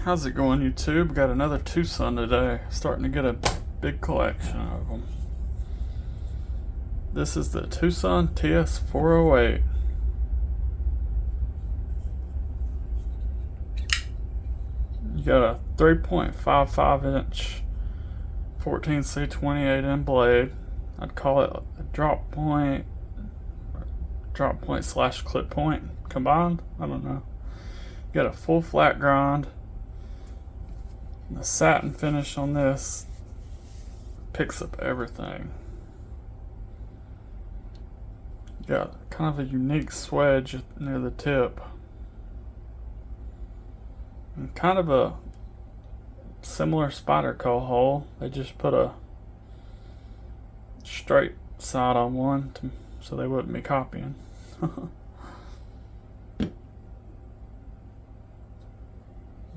How's it going, YouTube? Got another Twosun today. Starting to get a big collection of them. This is the Twosun TS408. You got a 3.55 inch 14C28N blade. I'd call it a drop point slash clip point combined. I don't know. You got a full flat grind. The satin finish on this picks up everything. You got kind of a unique swedge near the tip. And kind of a similar spider coil hole. They just put a straight side on one so they wouldn't be copying.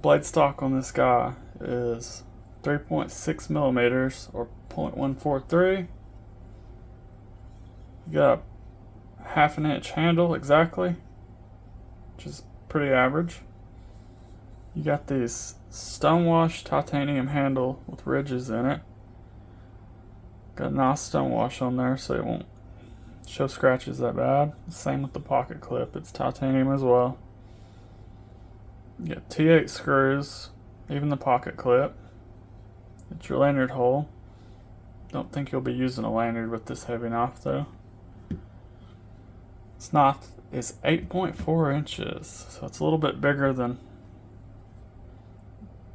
Blade stock on this guy is 3.6 millimeters or 0.143. You got a ½ inch handle exactly, which is pretty average. You got these stonewash titanium handle with ridges in it. Got a nice stonewash on there so it won't show scratches that bad. Same with the pocket clip, it's titanium as well. You got T8 screws, even the pocket clip. It's your lanyard hole. Don't think you'll be using a lanyard with this heavy knife though. This knife is 8.4 inches, so it's a little bit bigger than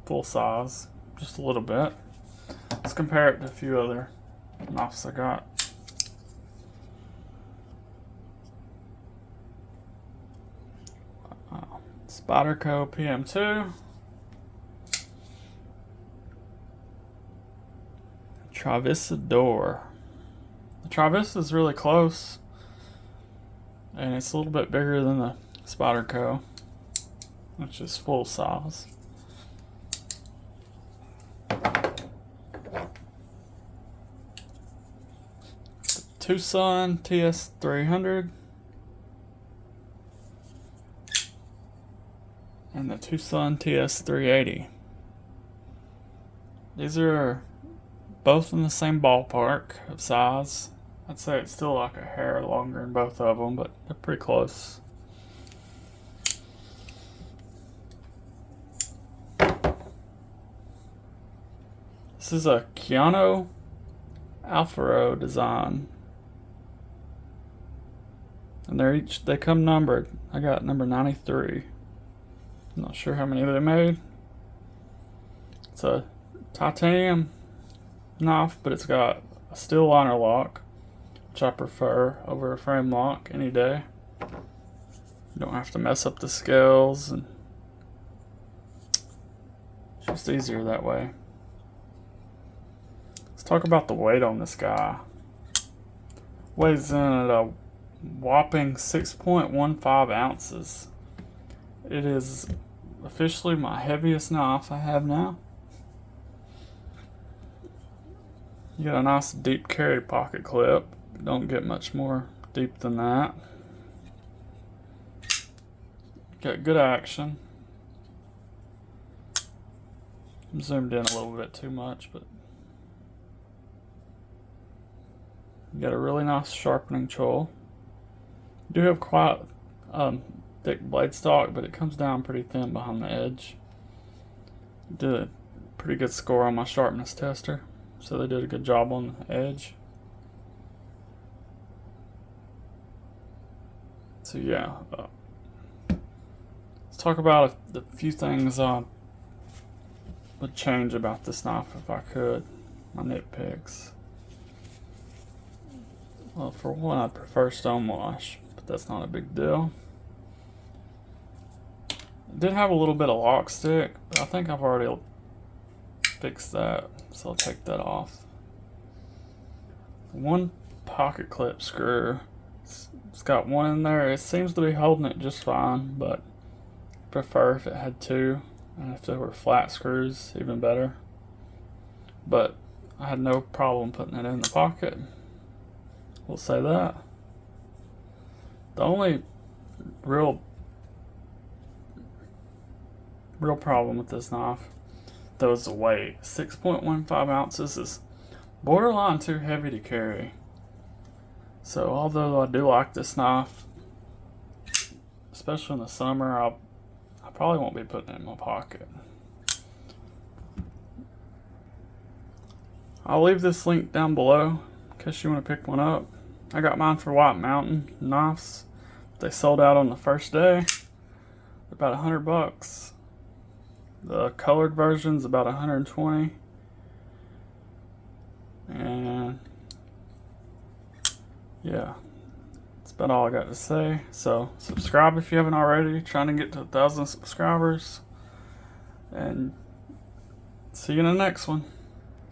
full size, just a little bit. Let's compare it to a few other knives I got. Spyderco PM2, Travisador. The Travis is really close, and it's a little bit bigger than the Spyderco, which is full size. The Twosun TS300. And the Twosun TS380. These are both in the same ballpark of size. I'd say it's still like a hair longer in both of them, but they're pretty close. This is a Keanu Alfaro design. And they come numbered. I got number 93. Not sure how many they made. It's a titanium knife, but it's got a steel liner lock, which I prefer over a frame lock any day. You don't have to mess up the scales, and it's just easier that way. Let's talk about the weight on this guy. Weighs in at a whopping 6.15 ounces. It is officially my heaviest knife I have now. You got a nice deep carry pocket clip. Don't get much more deep than that. Got good action. I'm zoomed in a little bit too much, but you got a really nice sharpening choil. You do have quite thick blade stock, but it comes down pretty thin behind the edge. Did a pretty good score on my sharpness tester, so they did a good job on the edge. So yeah, let's talk about a few things I would change about this knife if I could. My nitpicks. Well, for one, I'd prefer stonewash, but that's not a big deal. It did have a little bit of lock stick, but I think I've already fixed that, so I'll take that off. One pocket clip screw, it's got one in there. It seems to be holding it just fine, but I prefer if it had two, and if there were flat screws, even better. But I had no problem putting it in the pocket. We'll say that. The only real real problem with this knife, though, is the weight. 6.15 ounces is borderline too heavy to carry. So although I do like this knife, especially in the summer, I probably won't be putting it in my pocket. I'll leave this link down below in case you want to pick one up. I got mine for White Mountain knives. They sold out on the first day. About $100. The colored version's about 120. And yeah, that's about all I got to say. So subscribe if you haven't already. Trying to get to 1,000 subscribers. And see you in the next one.